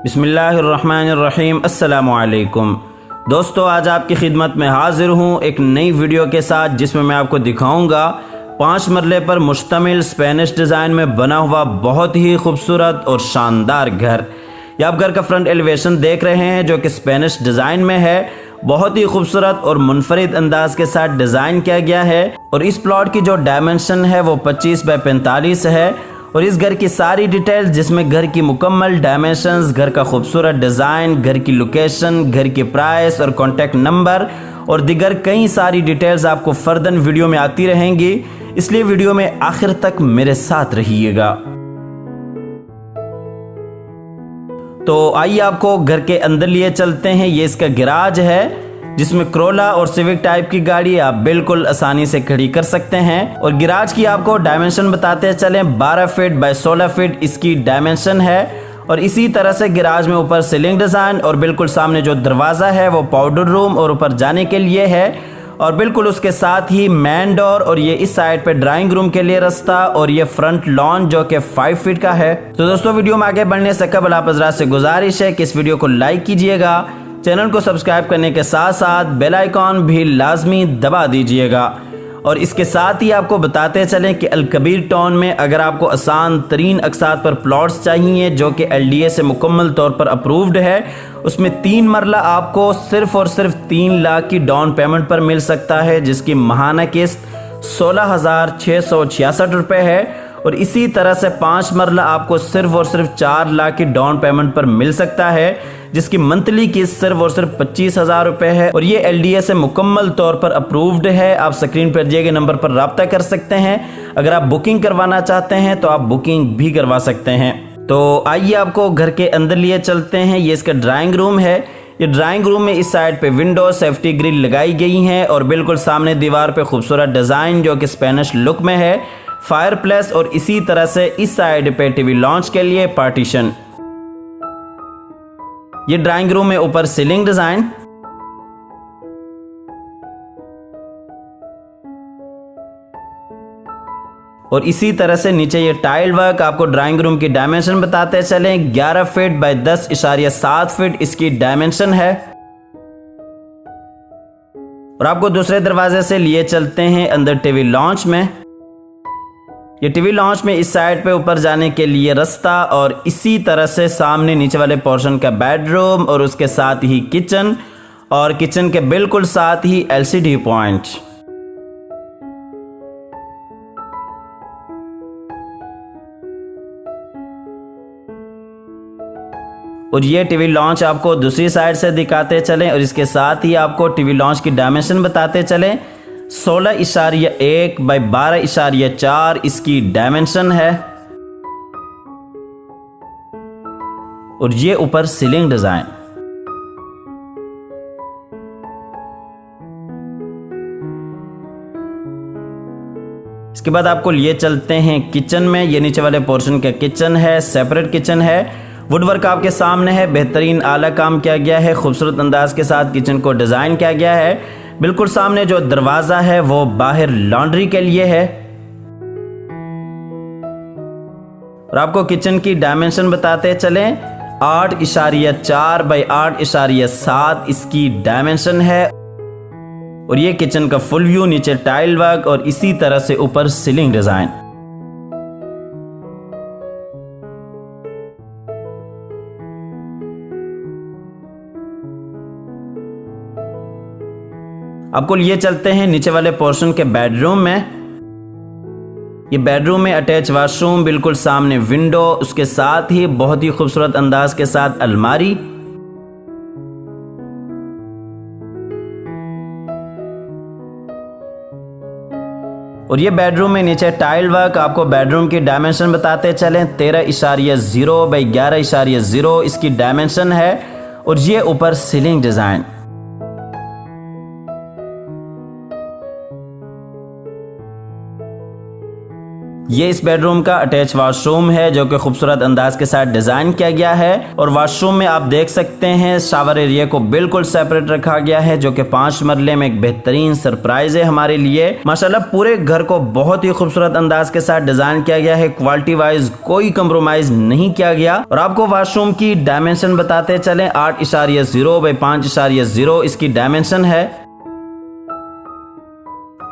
बिस्मिल्लाहिर्रहमानिर्रहीम। अस्सलामुअलैकुम दोस्तों, आज आपकी खिदमत में हाजिर हूँ एक नई वीडियो के साथ, जिसमें मैं आपको दिखाऊंगा 5 मरले पर मुश्तमिल स्पेनिश डिज़ाइन में बना हुआ बहुत ही खूबसूरत और शानदार घर। ये आप घर का फ्रंट एलिवेशन देख रहे हैं जो कि स्पेनिश डिज़ाइन में है। बहुत ही खूबसूरत और मुनफरिद अंदाज के साथ डिज़ाइन किया गया है और इस प्लॉट की जो डायमेंशन है वो 25 बाय 45 है। और इस घर की सारी डिटेल्स, जिसमें घर की मुकम्मल डायमेंशंस, घर का खूबसूरत डिज़ाइन, घर की लोकेशन, घर की प्राइस और कॉन्टैक्ट नंबर और दिगर कई सारी डिटेल्स आपको फर्दन वीडियो में आती रहेंगी, इसलिए वीडियो में आखिर तक मेरे साथ रहिएगा। तो आइए आपको घर के अंदर लिए चलते हैं। ये इसका गैराज है जिसमें क्रोला और सिविक टाइप की गाड़ी आप बिल्कुल आसानी से खड़ी कर सकते हैं। और गैराज की आपको डायमेंशन बताते चलें, 12 फीट बाय 16 फीट इसकी डायमेंशन है। और इसी तरह से गैराज में ऊपर सीलिंग डिज़ाइन और बिल्कुल सामने जो दरवाज़ा है वो पाउडर रूम और ऊपर जाने के लिए है। और बिल्कुल उसके साथ ही मेन डोर और ये इस साइड पे ड्राइंग रूम के लिए रास्ता और ये फ्रंट लॉन जो कि 5 फीट का है। तो दोस्तों, वीडियो में आगे बढ़ने से कबल आप हज़रात से गुजारिश है कि इस वीडियो को लाइक कीजिएगा, चैनल को सब्सक्राइब करने के साथ साथ बेल आइकॉन भी लाजमी दबा दीजिएगा। और इसके साथ ही आपको बताते चलें कि अल कबीर टाउन में अगर आपको आसान तरीन अकसात पर प्लॉट्स चाहिए जो कि LDA से मुकम्मल तौर पर अप्रूव्ड है, उसमें 3 मरला आपको सिर्फ और सिर्फ 3 लाख की डाउन पेमेंट पर मिल सकता है, जिसकी माहाना किस्त 16,666 रुपये है। और इसी तरह से 5 मरला आपको सिर्फ और सिर्फ 4 लाख की डाउन पेमेंट पर मिल सकता है, जिसकी मंथली किस्त सिर्फ और सिर्फ 25,000 रुपये है। और ये LDA से मुकम्मल तौर पर अप्रूव्ड है। आप स्क्रीन पर दिए गए नंबर पर रब्ता कर सकते हैं। अगर आप बुकिंग करवाना चाहते हैं तो आप बुकिंग भी करवा सकते हैं। तो आइए आपको घर के अंदर लिए चलते हैं। ये इसका ड्राइंग रूम है। ये ड्राइंग रूम में इस साइड पे विंडो सेफ्टी ग्रिल लगाई गई है और बिल्कुल सामने दीवार पे खूबसूरत डिज़ाइन जो कि स्पेनिश लुक में है, फायर प्लेस और इसी तरह से इस साइड पे टीवी लॉन्च के लिए पार्टीशन। ये ड्राइंग रूम में ऊपर सीलिंग डिजाइन और इसी तरह से नीचे ये टाइल वर्क। आपको ड्राइंग रूम की डायमेंशन बताते चलें, 11 फीट बाय 10.7 फीट इसकी डायमेंशन है। और आपको दूसरे दरवाजे से लिए चलते हैं अंदर टीवी लॉन्च में। ये टीवी लॉन्च में इस साइड पे ऊपर जाने के लिए रास्ता और इसी तरह से सामने नीचे वाले पोर्शन का बेडरूम और उसके साथ ही किचन और किचन के बिल्कुल साथ ही LCD पॉइंट। और ये टीवी लॉन्च आपको दूसरी साइड से दिखाते चलें और इसके साथ ही आपको टीवी लॉन्च की डायमेंशन बताते चलें, 16.1 बाय 12.4 इसकी डायमेंशन है। और ये ऊपर सीलिंग डिजाइन। इसके बाद आपको लिए चलते हैं किचन में। ये नीचे वाले पोर्शन का किचन है, सेपरेट किचन है। वुडवर्क आपके सामने है, बेहतरीन आला काम किया गया है, खूबसूरत अंदाज के साथ किचन को डिजाइन किया गया है। बिल्कुल सामने जो दरवाजा है वो बाहर लॉन्ड्री के लिए है। और आपको किचन की डायमेंशन बताते चलें, 8.4 बाय 8.7 इसकी डायमेंशन है। और ये किचन का फुल व्यू, नीचे टाइल वर्क और इसी तरह से ऊपर सीलिंग डिजाइन। आपको लिए चलते हैं नीचे वाले पोर्शन के बेडरूम में। ये बेडरूम में अटैच वॉशरूम, बिल्कुल सामने विंडो, उसके साथ ही बहुत ही खूबसूरत अंदाज के साथ अलमारी। और ये बेडरूम में नीचे टाइल वर्क। आपको बेडरूम की डायमेंशन बताते चलें, 13.0 बाय 11.0 इसकी डायमेंशन है। और ये ऊपर सीलिंग डिजाइन। ये इस बेडरूम का अटैच वॉशरूम है जो कि खूबसूरत अंदाज के साथ डिजाइन किया गया है। और वॉशरूम में आप देख सकते हैं शावर एरिया को बिल्कुल सेपरेट रखा गया है जो कि 5 मरले में एक बेहतरीन सरप्राइज है हमारे लिए। माशाल्लाह पूरे घर को बहुत ही खूबसूरत अंदाज के साथ डिजाइन किया गया है, क्वालिटी वाइज कोई कंप्रोमाइज नहीं किया गया। और आपको वॉशरूम की डायमेंशन बताते चले, 8.0 बाई 5.0 इसकी डायमेंशन है।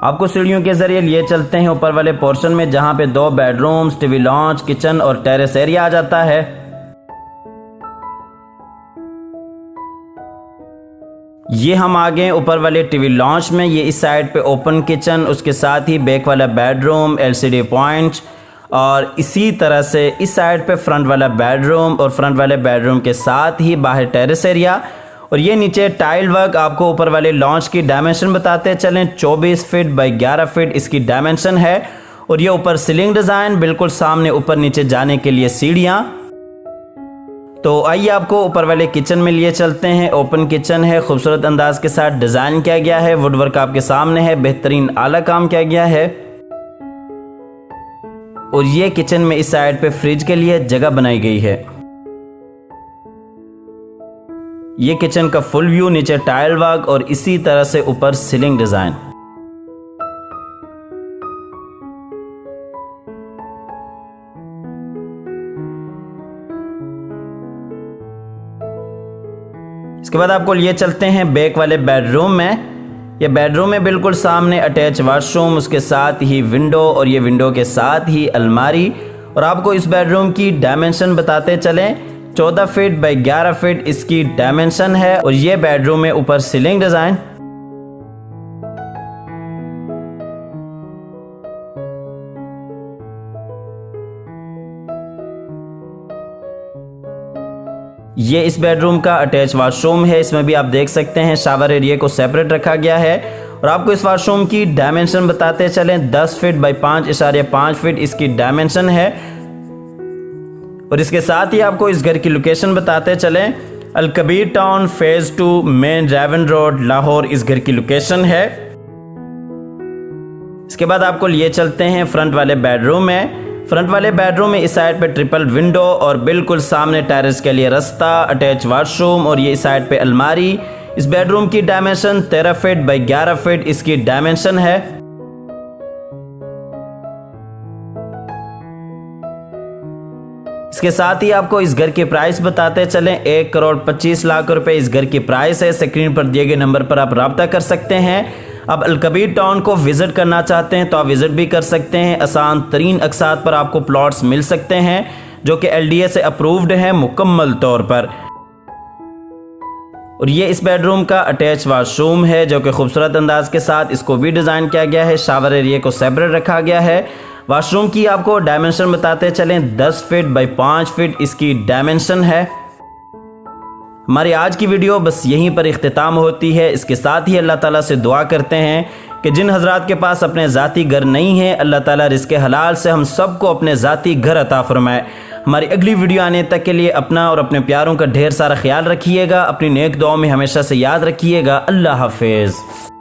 आपको सीढ़ियों के जरिए लिए चलते हैं ऊपर वाले पोर्शन में जहां पे 2 बेडरूम्स, टीवी लॉन्च, किचन और टेरेस एरिया आ जाता है। ये हम आ गए ऊपर वाले टीवी लॉन्च में। ये इस साइड पे ओपन किचन, उसके साथ ही बैक वाला बेडरूम, एलसीडी पॉइंट, और इसी तरह से इस साइड पे फ्रंट वाला बेडरूम और फ्रंट वाले बेडरूम के साथ ही बाहर टेरेस एरिया। और ये नीचे टाइल वर्क। आपको ऊपर वाले लॉन्च की डायमेंशन बताते चलें, 24 फीट बाई 11 फीट इसकी डायमेंशन है। और ये ऊपर सीलिंग डिजाइन, बिल्कुल सामने ऊपर नीचे जाने के लिए सीढ़ियां। तो आइए आपको ऊपर वाले किचन में लिए चलते हैं। ओपन किचन है, खूबसूरत अंदाज के साथ डिजाइन किया गया है, वुडवर्क आपके सामने है, बेहतरीन आला काम किया गया है। और ये किचन में इस साइड पे फ्रिज के लिए जगह बनाई गई है। ये किचन का फुल व्यू, नीचे टाइल वर्क और इसी तरह से ऊपर सीलिंग डिजाइन। इसके बाद आपको लिए चलते हैं बैक वाले बेडरूम में। ये बेडरूम में बिल्कुल सामने अटैच वॉशरूम, उसके साथ ही विंडो और ये विंडो के साथ ही अलमारी। और आपको इस बेडरूम की डायमेंशन बताते चलें, 14 फीट बाई 11 फीट इसकी डायमेंशन है। और ये बेडरूम में ऊपर सीलिंग डिजाइन। ये इस बेडरूम का अटैच वॉशरूम है। इसमें भी आप देख सकते हैं शावर एरिया को सेपरेट रखा गया है। और आपको इस वॉशरूम की डायमेंशन बताते चलें, 10 फीट बाई 5.5 फीट इसकी डायमेंशन है। और इसके साथ ही आपको इस घर की लोकेशन बताते चलें, Alkabir town phase 2 main Raiwind road Lahore इस घर की लोकेशन है। इसके बाद आपको लिए चलते हैं फ्रंट वाले बेडरूम में। फ्रंट वाले बेडरूम में इस साइड पे ट्रिपल विंडो और बिल्कुल सामने टेरेस के लिए रास्ता, अटैच वॉशरूम और ये इस साइड पे अलमारी। इस बेडरूम की डायमेंशन 13 फीट बाई 11 फीट इसकी डायमेंशन है। इसके साथ ही आपको इस घर की प्राइस बताते चलें, 1,25,00,000 रुपए इस घर की प्राइस है। स्क्रीन पर दिए गए नंबर पर आप राब्ता कर सकते हैं। अब अलकबीर टाउन को विजिट करना चाहते हैं तो आप विजिट भी कर सकते हैं। आसान तरीन अकसात पर आपको प्लॉट्स मिल सकते हैं जो कि LDA से अप्रूव्ड हैं मुकम्मल तौर पर। और ये इस बेडरूम का अटैच वॉशरूम है जो कि खूबसूरत अंदाज के साथ इसको भी डिजाइन किया गया है। शावर एरिया को सेपरेट रखा गया है। वॉशरूम की आपको डायमेंशन बताते चलें, 10 फीट बाई 5 फीट इसकी डायमेंशन है। हमारी आज की वीडियो बस यहीं पर इख्तिताम होती है। इसके साथ ही अल्लाह ताला से दुआ करते हैं कि जिन हजरात के पास अपने ज़ाती घर नहीं है, अल्लाह ताला रिज़्क़े हलाल से हम सबको अपने ज़ाती घर अता फरमाए। हमारी अगली वीडियो आने तक के लिए अपना और अपने प्यारों का ढेर सारा ख्याल रखिएगा। अपनी नेक दुआओं में हमेशा से याद रखिएगा। अल्लाह हाफिज़।